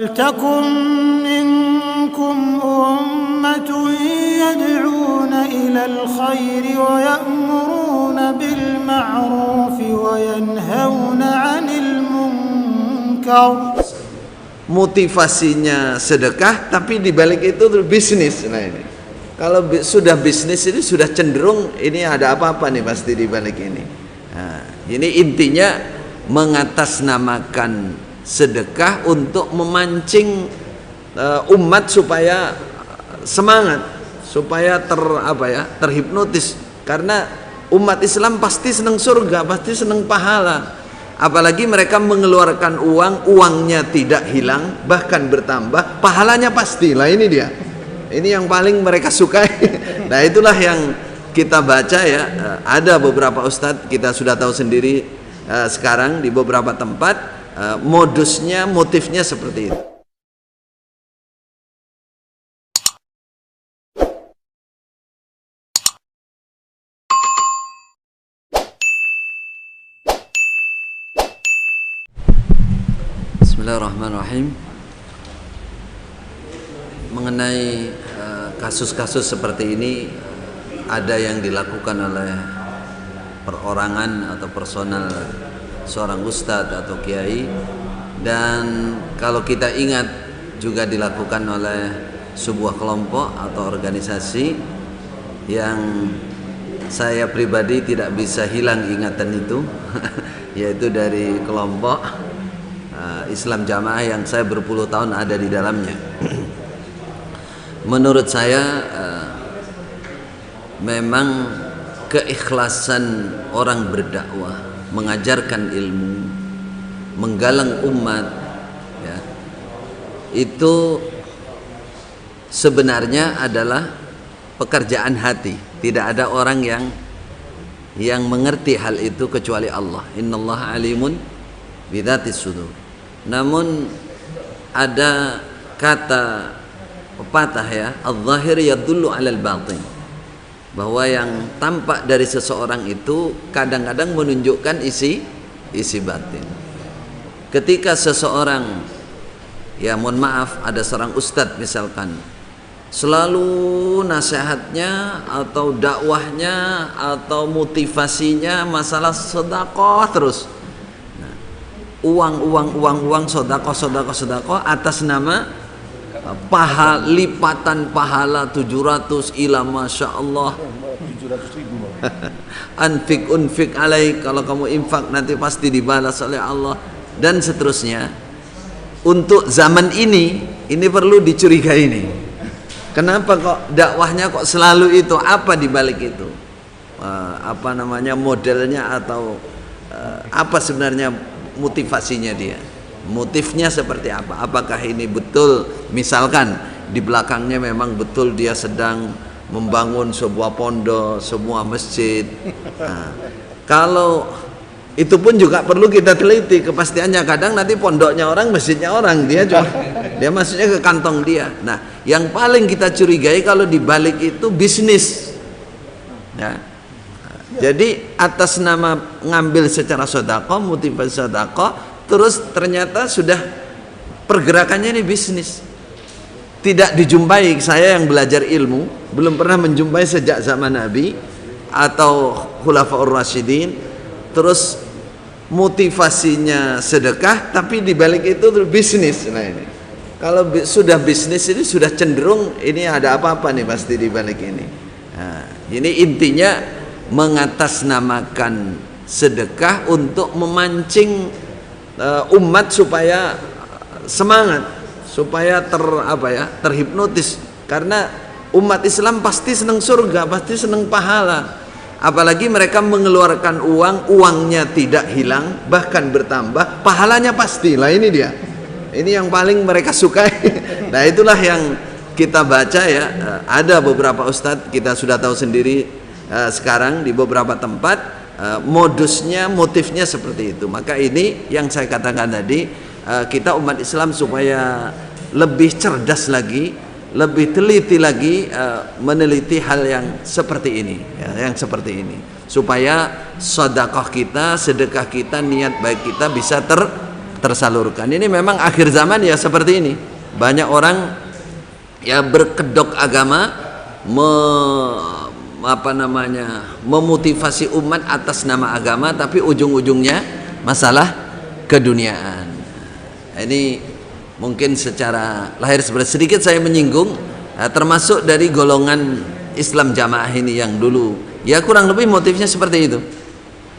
لتكن منكم أمة يدعون إلى الخير ويأمرون بالمعروف وينهون عن المنكر. Motivasinya sedekah, tapi dibalik itu bisnis. Nah ini, kalau sudah bisnis ini sudah cenderung ini ada apa-apa nih pasti dibalik ini. Nah, ini intinya mengatasnamakan sedekah untuk memancing umat supaya semangat, supaya terhipnotis. Karena umat Islam pasti senang surga, pasti senang pahala. Apalagi mereka mengeluarkan uang, uangnya tidak hilang, bahkan bertambah, pahalanya pasti. Lah ini dia. Ini yang paling mereka sukai. Nah, itulah yang kita baca ya. Ada beberapa ustadz, kita sudah tahu sendiri sekarang di beberapa tempat modusnya, motifnya seperti itu. Bismillahirrahmanirrahim. Mengenai kasus-kasus seperti ini, ada yang dilakukan oleh perorangan atau personal seorang ustadz atau kiai, dan kalau kita ingat juga dilakukan oleh sebuah kelompok atau organisasi yang saya pribadi tidak bisa hilang ingatan itu yaitu dari kelompok Islam Jamaah yang saya berpuluh tahun ada di dalamnya. Menurut saya memang keikhlasan orang berdakwah, mengajarkan ilmu, menggalang umat ya, itu sebenarnya adalah pekerjaan hati. Tidak ada orang yang mengerti hal itu kecuali Allah. Innallaha alimun bidzatis sudur. Namun ada kata pepatah ya, adz-dzahir yadullu 'alal batin, bahwa yang tampak dari seseorang itu kadang-kadang menunjukkan isi batin. Ketika seseorang, ya mohon maaf, ada seorang ustadz misalkan, selalu nasihatnya atau dakwahnya atau motivasinya masalah sedekah terus, uang, sedekah atas nama lipatan pahala 700 ila masya Allah. 700.000 unfik alaik, kalau kamu infak nanti pasti dibalas oleh Allah, dan seterusnya. Untuk zaman ini perlu dicurigai ini. Kenapa kok dakwahnya kok selalu itu? Apa dibalik itu? Modelnya atau apa sebenarnya motivasinya dia? Motifnya seperti apa? Apakah ini betul, misalkan di belakangnya memang betul dia sedang membangun sebuah pondok, sebuah masjid. Nah, kalau itu pun juga perlu kita teliti kepastiannya. Kadang nanti pondoknya orang, masjidnya orang, dia masuknya ke kantong dia. Nah, yang paling kita curigai kalau di balik itu bisnis. Ya. Jadi atas nama ngambil secara sedekah, motivasi sedekah, terus ternyata sudah pergerakannya ini bisnis. Tidak dijumpai, saya yang belajar ilmu belum pernah menjumpai sejak zaman Nabi atau Khulafaur Rasyidin terus motivasinya sedekah tapi dibalik itu bisnis. Nah ini, kalau sudah bisnis ini sudah cenderung ini ada apa-apa nih pasti dibalik ini. Nah, ini intinya mengatasnamakan sedekah untuk memancing umat supaya semangat, supaya terhipnotis. Karena umat Islam pasti senang surga, pasti senang pahala. Apalagi mereka mengeluarkan uang, uangnya tidak hilang, bahkan bertambah, pahalanya pasti. Lah ini dia. Ini yang paling mereka sukai. Nah, itulah yang kita baca ya. Ada beberapa ustadz, kita sudah tahu sendiri sekarang di beberapa tempat modusnya, motifnya seperti itu. Maka ini yang saya katakan tadi, kita umat Islam supaya lebih cerdas lagi, lebih teliti lagi meneliti hal yang seperti ini ya, yang seperti ini, supaya sedekah kita, niat baik kita bisa tersalurkan. Ini memang akhir zaman ya seperti ini. Banyak orang ya berkedok agama, memotivasi umat atas nama agama, tapi ujung-ujungnya masalah keduniaan. Ini mungkin secara lahir sebenarnya sedikit saya menyinggung, termasuk dari golongan Islam jamaah ini yang dulu ya kurang lebih motifnya seperti itu.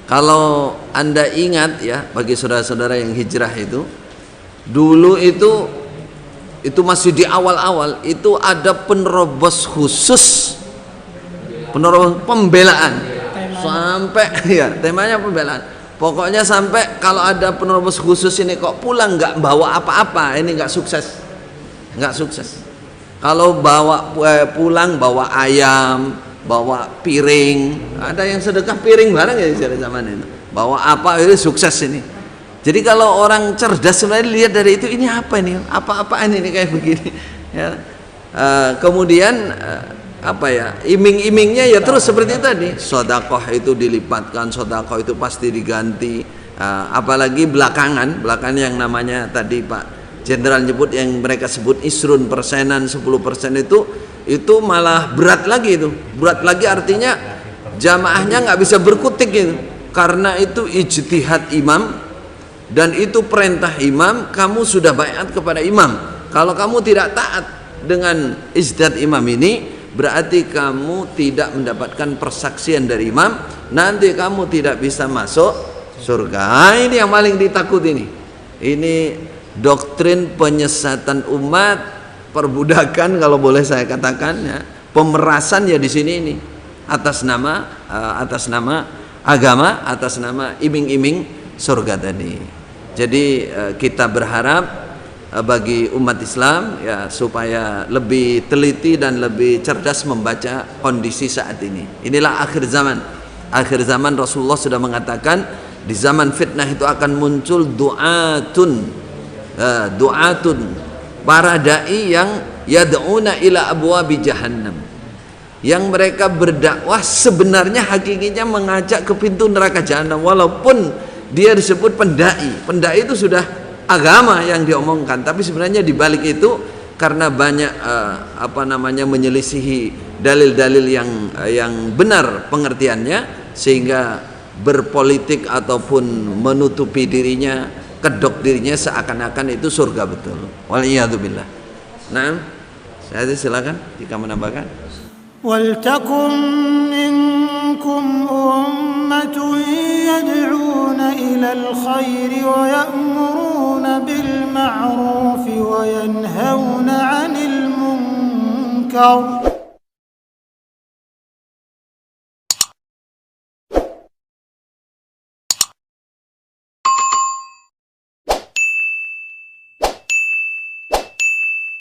Kalau Anda ingat ya, bagi saudara-saudara yang hijrah itu, dulu itu masih di awal-awal itu ada penerobos khusus, penerobos pembelaan sampai ya temanya pembelaan. Pokoknya sampai kalau ada penerobos khusus ini kok pulang nggak bawa apa-apa, ini nggak sukses, nggak sukses. Kalau pulang bawa ayam, bawa piring, ada yang sedekah piring bareng ya di zaman itu. Bawa apa itu sukses ini. Jadi kalau orang cerdas sebenarnya lihat dari itu, ini apa ini? Apa-apaan ini kayak begini? Ya. Kemudian iming-imingnya ya terus seperti tadi, sedekah itu dilipatkan, sedekah itu pasti diganti. Apalagi belakangan yang namanya tadi Pak Jenderal nyebut yang mereka sebut isrun persenan, 10% itu malah berat lagi itu. Berat lagi artinya jamaahnya nggak bisa berkutik itu, karena itu ijtihad imam dan itu perintah imam. Kamu sudah baiat kepada imam. Kalau kamu tidak taat dengan ijtihad imam ini, berarti kamu tidak mendapatkan persaksian dari imam, nanti kamu tidak bisa masuk surga. Ini yang paling ditakut ini. Ini doktrin penyesatan umat, perbudakan kalau boleh saya katakan ya, pemerasan ya di sini ini atas nama agama, atas nama iming-iming surga tadi. Jadi kita berharap bagi umat Islam ya supaya lebih teliti dan lebih cerdas membaca kondisi saat ini. Inilah akhir zaman. Akhir zaman Rasulullah sudah mengatakan di zaman fitnah itu akan muncul du'atun, para dai yang yad'una ila abwabi jahannam, yang mereka berdakwah sebenarnya hakikinya mengajak ke pintu neraka jahanam, walaupun dia disebut pendai itu sudah agama yang diomongkan, tapi sebenarnya di balik itu karena banyak menyelisihi dalil-dalil yang benar pengertiannya, sehingga berpolitik ataupun menutupi dirinya, kedok dirinya seakan-akan itu surga betul. Waliyadzubillah. Nah, saya silakan jika menambahkan. Waltakum minkum ummatun yad'una ilal khairi wa ya'muruna bil ma'rufi wa yanhauna 'anil munkar